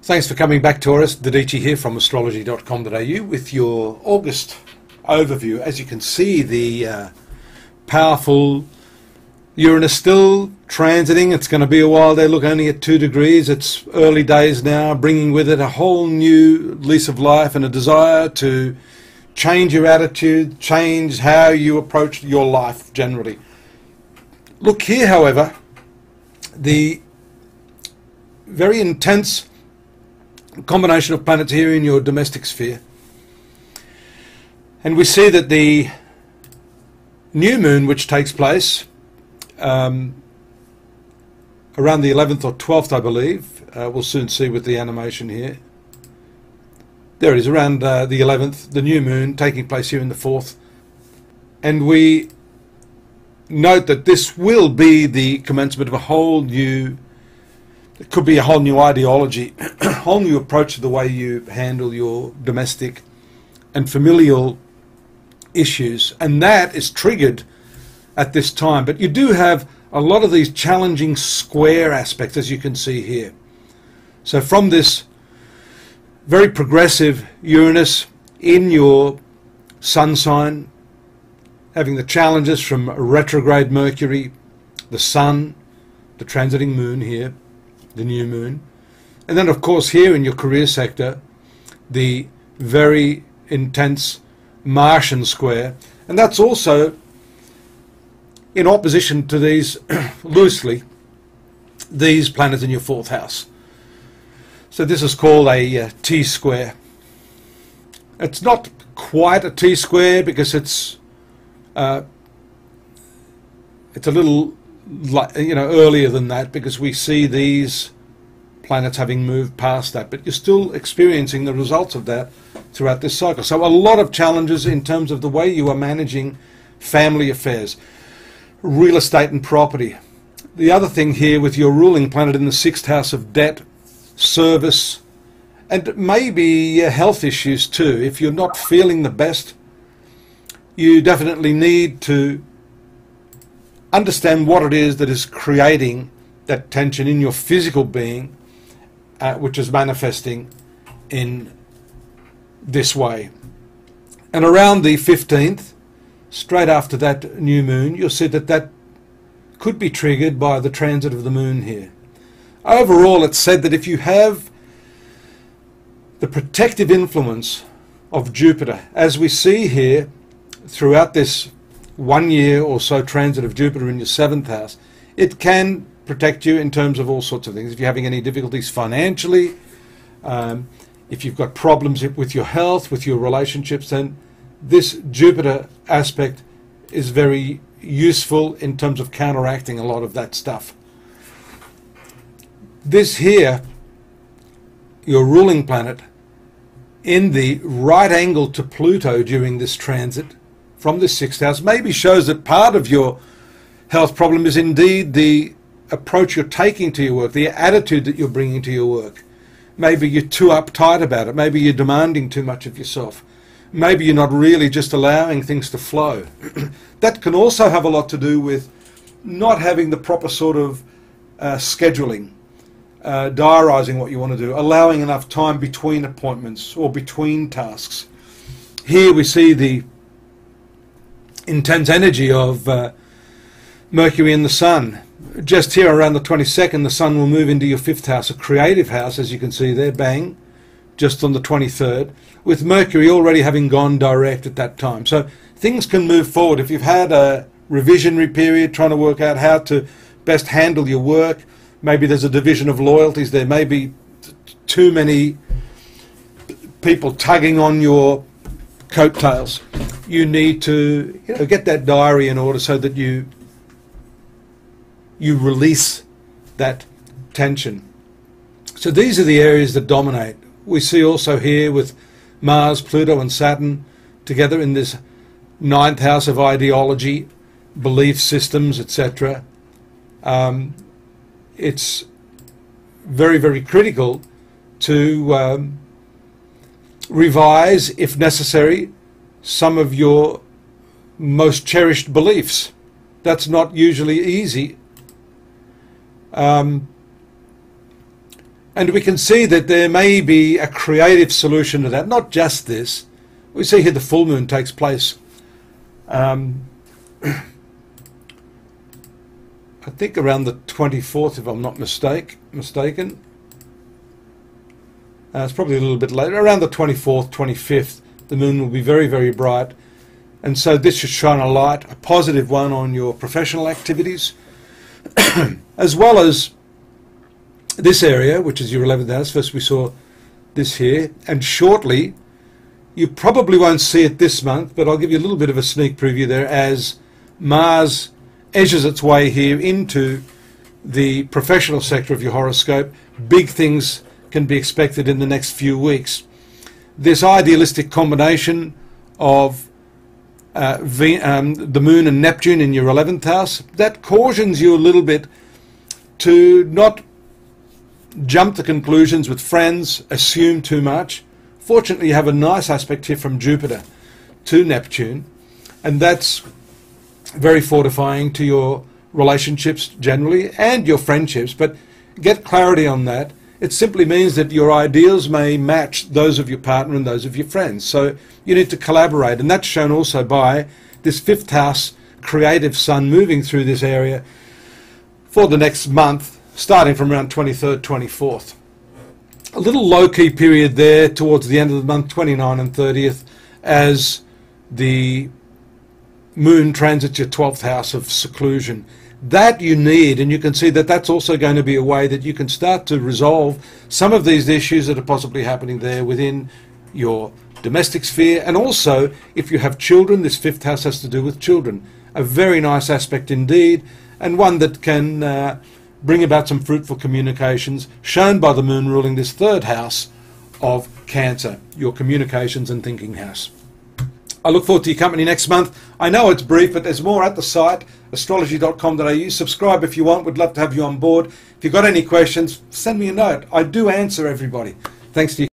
Thanks for coming back, Taurus. Dadhichi here from astrology.com.au with your August overview. As you can see, the powerful Uranus still transiting. It's going to be a while there. Look, only at 2 degrees. It's early days now, bringing with it a whole new lease of life and a desire to change your attitude, change how you approach your life generally. Look here, however, the very intense combination of planets here in your domestic sphere, and we see that the new moon, which takes place around the 11th or 12th, I believe, we'll soon see with the animation here. There it is, around the 11th, the new moon taking place here in the 4th, and we note that this will be the commencement of a whole new, it could be a whole new ideology, a whole new approach to the way you handle your domestic and familial issues, and that is triggered at this time. But you do have a lot of these challenging square aspects, as you can see here. So from this very progressive Uranus in your sun sign, having the challenges from retrograde Mercury, the sun, the transiting moon here, the new moon, and then of course here in your career sector, the very intense Martian square, and that's also in opposition to these, loosely, these planets in your 4th house. So this is called a T-square. It's not quite a T-square because it's a little, earlier than that, because we see these planets having moved past that, but you're still experiencing the results of that throughout this cycle. So a lot of challenges in terms of the way you are managing family affairs, real estate and property. The other thing here with your ruling planet in the 6th house of debt, service, and maybe health issues too. If you're not feeling the best, you definitely need to understand what it is that is creating that tension in your physical being, which is manifesting in this way. And around the 15th, straight after that new moon, you'll see that that could be triggered by the transit of the moon here. Overall, it's said that if you have the protective influence of Jupiter, as we see here throughout this 1 year or so transit of Jupiter in your 7th house, it can protect you in terms of all sorts of things. If you're having any difficulties financially, if you've got problems with your health, with your relationships, then this Jupiter aspect is very useful in terms of counteracting a lot of that stuff. This here, your ruling planet, in the right angle to Pluto during this transit from the 6th house, maybe shows that part of your health problem is indeed the approach you're taking to your work, the attitude that you're bringing to your work. Maybe you're too uptight about it. Maybe you're demanding too much of yourself. Maybe you're not really just allowing things to flow. That can also have a lot to do with not having the proper sort of scheduling, diarising what you want to do, allowing enough time between appointments or between tasks. Here we see the intense energy of Mercury and the Sun. Just here around the 22nd, the Sun will move into your 5th house, a creative house, as you can see there, bang, just on the 23rd, with Mercury already having gone direct at that time. So things can move forward. If you've had a revisionary period trying to work out how to best handle your work, maybe there's a division of loyalties there, maybe too many people tugging on your coattails. You need to get that diary in order so that you release that tension. So these are the areas that dominate. We see also here with Mars, Pluto and Saturn together in this 9th house of ideology, belief systems, etc. It's very, very critical to revise, if necessary, some of your most cherished beliefs. That's not usually easy. And we can see that there may be a creative solution to that, not just this. We see here the full moon takes place. I think around the 24th, if I'm not mistaken. It's probably a little bit later. Around the 24th, 25th, the moon will be very, very bright. And so this should shine a light, a positive one, on your professional activities, as well as this area, which is your 11th house. First we saw this here, and shortly, you probably won't see it this month, but I'll give you a little bit of a sneak preview there as Mars edges its way here into the professional sector of your horoscope. Big things can be expected in the next few weeks. This idealistic combination of the moon and Neptune in your 11th house, that cautions you a little bit to not jump to conclusions with friends, assume too much. Fortunately, you have a nice aspect here from Jupiter to Neptune, and that's very fortifying to your relationships generally and your friendships. But get clarity on that. It simply means that your ideals may match those of your partner and those of your friends. So you need to collaborate, and that's shown also by this 5th house creative sun moving through this area for the next month, starting from around 23rd, 24th. A little low-key period there towards the end of the month, 29th and 30th, as the moon transits your 12th house of seclusion. That you need, and you can see that that's also going to be a way that you can start to resolve some of these issues that are possibly happening there within your domestic sphere. And also, if you have children, this 5th house has to do with children. A very nice aspect indeed, and one that can bring about some fruitful communications, shown by the moon ruling this 3rd house of Cancer, your communications and thinking house. I look forward to your company next month. I know it's brief, but there's more at the site, astrology.com.au. Subscribe if you want. We'd love to have you on board. If you've got any questions, send me a note. I do answer everybody. Thanks to you.